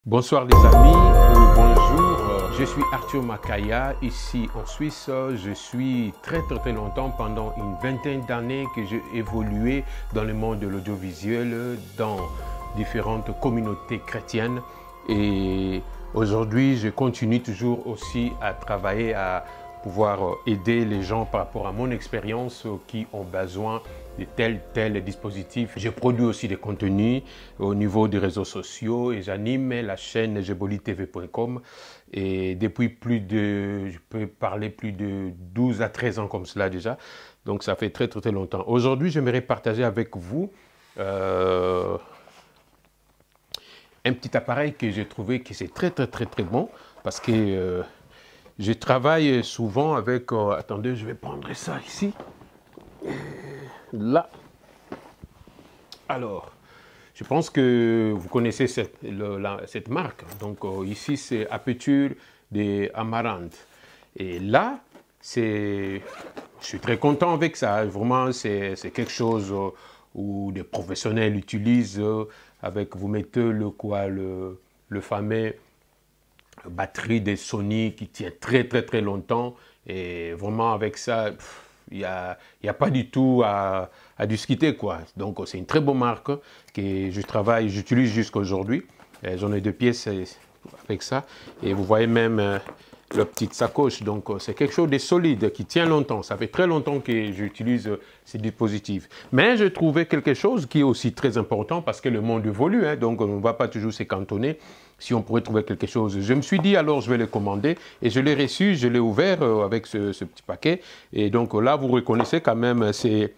Bonsoir les amis, ou bonjour, je suis Arthur Makaya, ici en Suisse. Je suis très longtemps, pendant une vingtaine d'années que j'ai évolué dans le monde de l'audiovisuel, dans différentes communautés chrétiennes. Et aujourd'hui, je continue toujours aussi à travailler, à pouvoir aider les gens par rapport à mon expérience qui ont besoin de tel dispositif. Je produis aussi des contenus au niveau des réseaux sociaux et j'anime la chaîne jebolitv.com et depuis je peux parler plus de 12 à 13 ans comme cela déjà. Donc ça fait très longtemps. Aujourd'hui, j'aimerais partager avec vous un petit appareil que j'ai trouvé que c'est très bon parce que je travaille souvent avec... attendez, je vais prendre ça ici. Là. Alors, je pense que vous connaissez cette marque. Donc ici, c'est Aperture des Amaranth. Et là, je suis très content avec ça. Vraiment, c'est quelque chose où des professionnels utilisent. Vous mettez le fameux batterie des Sony qui tient très longtemps. Et vraiment, avec ça... il n'y a pas du tout à discuter, quoi. Donc, c'est une très bonne marque que j'utilise jusqu'à aujourd'hui. J'en ai 2 pièces avec ça. Et vous voyez même la petite sacoche. Donc, c'est quelque chose de solide qui tient longtemps. Ça fait très longtemps que j'utilise ces dispositifs. Mais je trouvais quelque chose qui est aussi très important parce que le monde évolue. Hein, donc, on ne va pas toujours se cantonner. Si on pourrait trouver quelque chose, je me suis dit alors je vais le commander et je l'ai reçu, je l'ai ouvert avec ce petit paquet et donc là vous reconnaissez quand même ces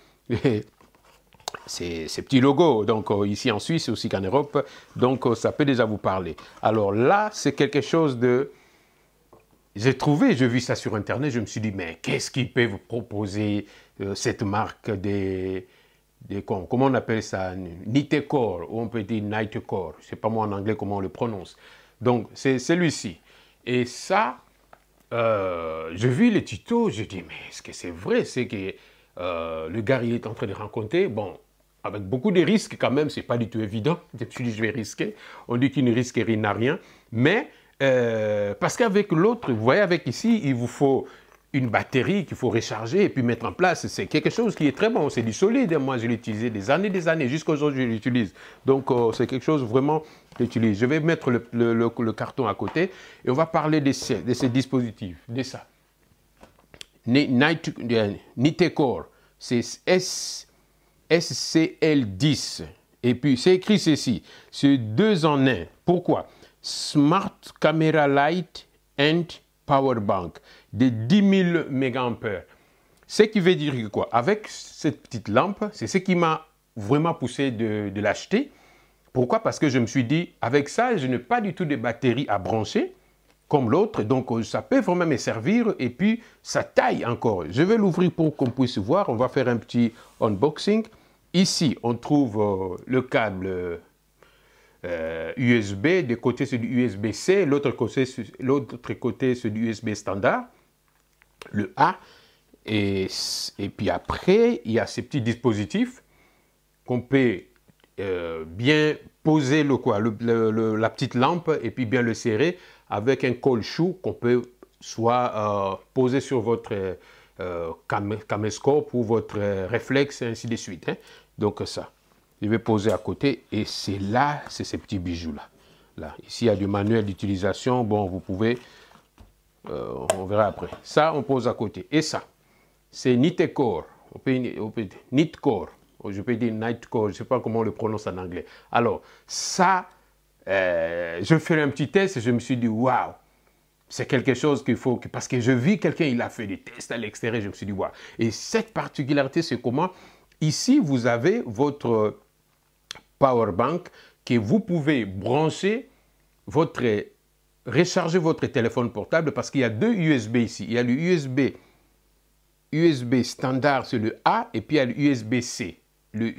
petits logos, donc ici en Suisse aussi qu'en Europe, donc ça peut déjà vous parler. Alors là c'est quelque chose de... j'ai vu ça sur internet, je me suis dit mais qu'est-ce qu'ils peuvent proposer cette marque comment on appelle ça, Nitecore, ou on peut dire Nightcore, je ne sais pas moi en anglais comment on le prononce. Donc, c'est celui-ci. Et ça, j'ai vu les tutos, j'ai dit, mais est-ce que c'est vrai? C'est que le gars, il est en train de rencontrer, bon, avec beaucoup de risques quand même, c'est pas du tout évident. Je me suis dit, je vais risquer. On dit qu'il ne risque rien n'a rien. Mais, parce qu'avec l'autre, vous voyez, avec ici, il vous faut une batterie qu'il faut recharger et puis mettre en place. C'est quelque chose qui est très bon, c'est du solide. Moi, je l'ai utilisé des années, jusqu'à aujourd'hui, je l'utilise. Donc, c'est quelque chose vraiment que j'utilise. Je vais mettre le carton à côté et on va parler de ces dispositifs, de ça. Nitecore, c'est SCL10. Et puis, c'est écrit ceci, c'est 2 en 1. Pourquoi? Smart Camera Light and Power Bank de 10 000 mAh. Ce qui veut dire que quoi? Avec cette petite lampe, c'est ce qui m'a vraiment poussé de l'acheter. Pourquoi? Parce que je me suis dit, avec ça, je n'ai pas du tout de batterie à brancher, comme l'autre, donc ça peut vraiment me servir, et puis ça taille encore. Je vais l'ouvrir pour qu'on puisse voir, on va faire un petit unboxing. Ici, on trouve le câble USB, de côté c'est du USB-C, l'autre côté c'est du USB standard, le A, et puis après il y a ces petits dispositifs qu'on peut bien poser la petite lampe et puis bien le serrer avec un col-chou qu'on peut soit poser sur votre caméscope ou votre réflexe, ainsi de suite. Hein. Donc ça. Je vais poser à côté et c'est là, c'est ces petits bijoux-là. Là. Ici, il y a du manuel d'utilisation. Bon, vous pouvez, on verra après. Ça, on pose à côté. Et ça, c'est Nitecore. Nitecore. Je peux dire Nightcore, je ne sais pas comment on le prononce en anglais. Alors, ça, je fais un petit test et je me suis dit, waouh, c'est quelque chose qu'il faut... Parce que je vis quelqu'un, il a fait des tests à l'extérieur, je me suis dit, waouh. Et cette particularité, c'est comment? Ici, vous avez votre power bank que vous pouvez brancher, recharger votre téléphone portable parce qu'il y a 2 USB ici. Il y a le USB standard, c'est le A, et puis il y a le USB-C. Le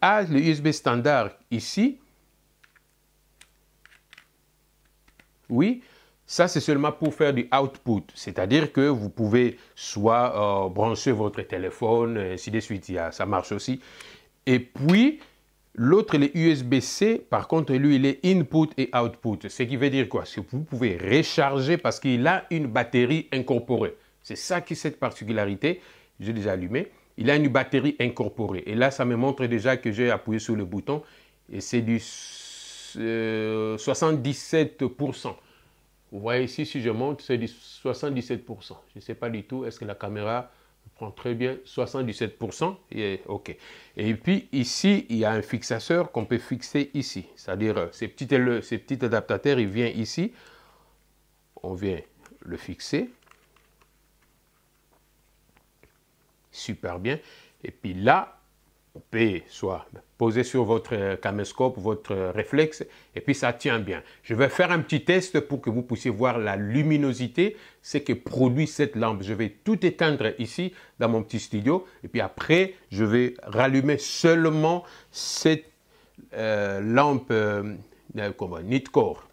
A, le USB standard ici, oui, ça c'est seulement pour faire du output, c'est-à-dire que vous pouvez soit brancher votre téléphone, ainsi de suite, ça marche aussi. Et puis, L'autre, il est USB-C. Par contre, lui, il est input et output. Ce qui veut dire quoi? C'est que vous pouvez recharger parce qu'il a une batterie incorporée. C'est ça qui est cette particularité. J'ai déjà allumé. Il a une batterie incorporée. Et là, ça me montre déjà que j'ai appuyé sur le bouton. Et c'est du 77%. Vous voyez ici, si je monte, c'est du 77%. Je ne sais pas du tout, est-ce que la caméra prend très bien 77%? OK. Et puis ici, il y a un fixateur qu'on peut fixer ici. C'est-à-dire, ces petits adaptateurs, il vient ici. On vient le fixer. Super bien. Et puis là, on peut soit poser sur votre caméscope, votre réflexe, et puis ça tient bien. Je vais faire un petit test pour que vous puissiez voir la luminosité, ce que produit cette lampe. Je vais tout éteindre ici dans mon petit studio, et puis après, je vais rallumer seulement cette lampe Nitecore.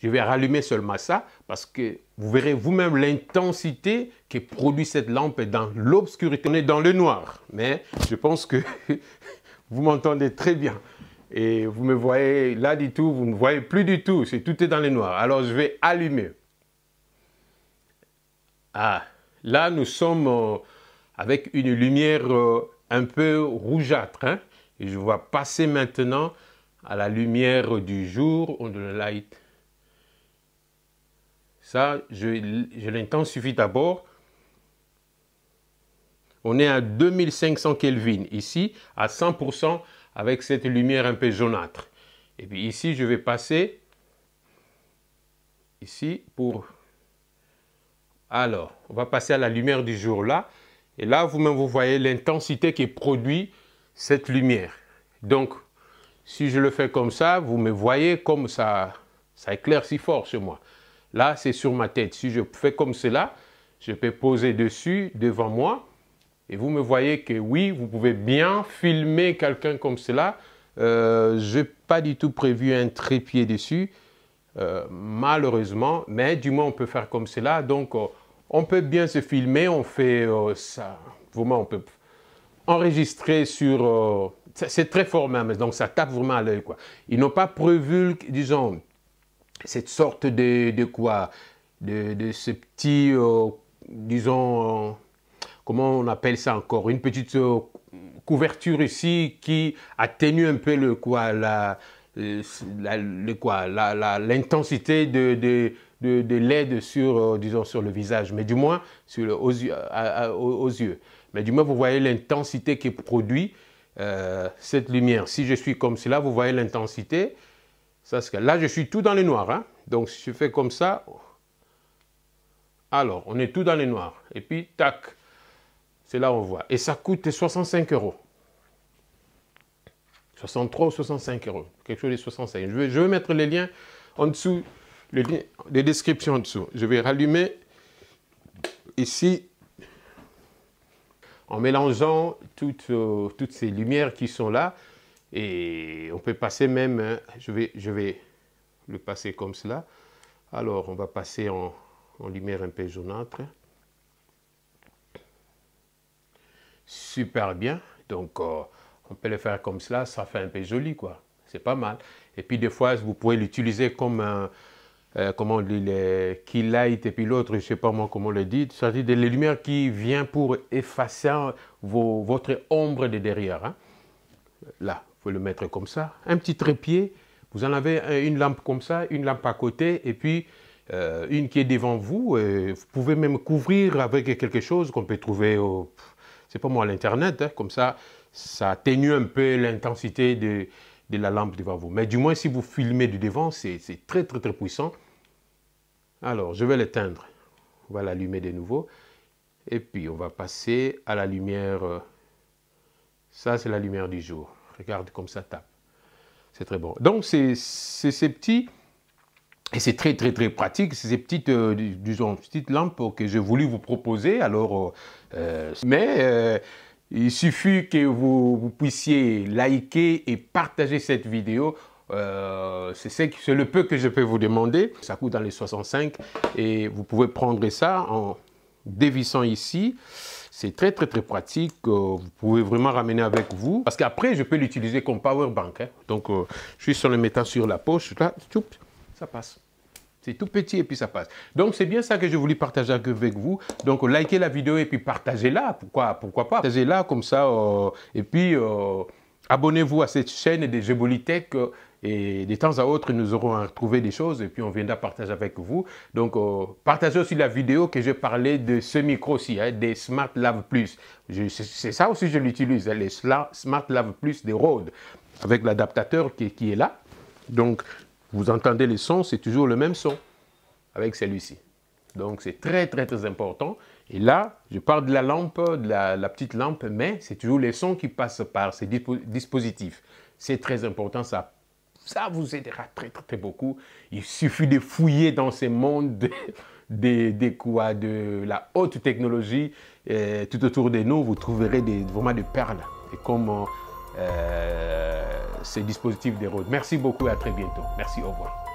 Je vais rallumer seulement ça parce que vous verrez vous-même l'intensité que produit cette lampe dans l'obscurité. On est dans le noir, mais je pense que vous m'entendez très bien. Et vous me voyez là du tout, vous ne voyez plus du tout, tout est dans le noir. Alors je vais allumer. Ah, là nous sommes avec une lumière un peu rougeâtre. Hein? Et je vais passer maintenant à la lumière du jour, on the light. Ça, je l'intensifie d'abord. On est à 2500 Kelvin. Ici, à 100% avec cette lumière un peu jaunâtre. Et puis ici, je vais passer ici pour... Alors, on va passer à la lumière du jour là. Et là, vous-même, vous voyez l'intensité qui produit cette lumière. Donc, si je le fais comme ça, vous me voyez comme ça éclaircit fort sur moi. Là, c'est sur ma tête. Si je fais comme cela, je peux poser dessus, devant moi. Et vous me voyez que oui, vous pouvez bien filmer quelqu'un comme cela. Je n'ai pas du tout prévu un trépied dessus, malheureusement. Mais du moins, on peut faire comme cela. Donc, on peut bien se filmer. On fait ça. Vraiment, on peut enregistrer sur... c'est très fort même. Donc, ça tape vraiment à l'œil, quoi. Ils n'ont pas prévu, disons... cette sorte de quoi? De ce petit, disons, comment on appelle ça encore? Une petite couverture ici qui atténue un peu l'intensité de LED sur, disons, sur le visage, mais du moins aux yeux. Mais du moins, vous voyez l'intensité qui produit cette lumière. Si je suis comme cela, vous voyez l'intensité. Là, je suis tout dans le noir. Hein? Donc, si je fais comme ça, alors, on est tout dans le noir. Et puis, tac, c'est là où on voit. Et ça coûte 65 €. 63 ou 65 €. Quelque chose de 65. Je vais mettre les liens en dessous, les descriptions en dessous. Je vais rallumer ici en mélangeant toutes ces lumières qui sont là. Et on peut passer même, je vais le passer comme cela. Alors, on va passer en lumière un peu jaunâtre. Super bien. Donc, on peut le faire comme cela. Ça fait un peu joli, quoi. C'est pas mal. Et puis, des fois, vous pouvez l'utiliser comme un, comment on dit, les key light. Et puis l'autre, je ne sais pas moi comment on le dit. C'est-à-dire des lumières qui viennent pour effacer votre ombre de derrière. Hein. Là. Vous pouvez le mettre comme ça. Un petit trépied, vous en avez une lampe comme ça, une lampe à côté, et puis une qui est devant vous. Vous pouvez même couvrir avec quelque chose qu'on peut trouver, c'est pas moi, à l'internet. Hein, comme ça, ça atténue un peu l'intensité de la lampe devant vous. Mais du moins, si vous filmez du devant, c'est très, très, très puissant. Alors, je vais l'éteindre. On va l'allumer de nouveau. Et puis, on va passer à la lumière. Ça, c'est la lumière du jour. Regarde comme ça tape. C'est très bon. Donc, c'est ces petits, et c'est très, très, très pratique, c'est ces petites, disons, petites lampes que j'ai voulu vous proposer. Alors, il suffit que vous puissiez liker et partager cette vidéo. C'est le peu que je peux vous demander. Ça coûte dans les 65 et vous pouvez prendre ça en dévissant ici. C'est très pratique. Vous pouvez vraiment ramener avec vous. Parce qu'après, je peux l'utiliser comme power bank. Hein. Donc, juste en le mettant sur la poche, là, ça passe. C'est tout petit et puis ça passe. Donc, c'est bien ça que je voulais partager avec vous. Donc, likez la vidéo et puis partagez-la. Pourquoi pas? Partagez-la comme ça. Et puis, abonnez-vous à cette chaîne des Gebolitech. Et de temps à autre, nous aurons à retrouver des choses et puis on viendra partager avec vous. Donc, partagez aussi la vidéo que j'ai parlé de ce micro aussi, hein, des Smart Lav Plus. C'est ça aussi que je l'utilise, hein, les Smart Lav Plus des Rode, avec l'adaptateur qui est là. Donc, vous entendez les sons, c'est toujours le même son avec celui-ci. Donc, c'est très important. Et là, je parle de la lampe, de la petite lampe, mais c'est toujours les sons qui passent par ces dispositifs. C'est très important, ça vous aidera très beaucoup. Il suffit de fouiller dans ces mondes de la haute technologie tout autour de nous. Vous trouverez vraiment des perles. Et comme ces dispositifs des Rode. Merci beaucoup et à très bientôt. Merci, au revoir.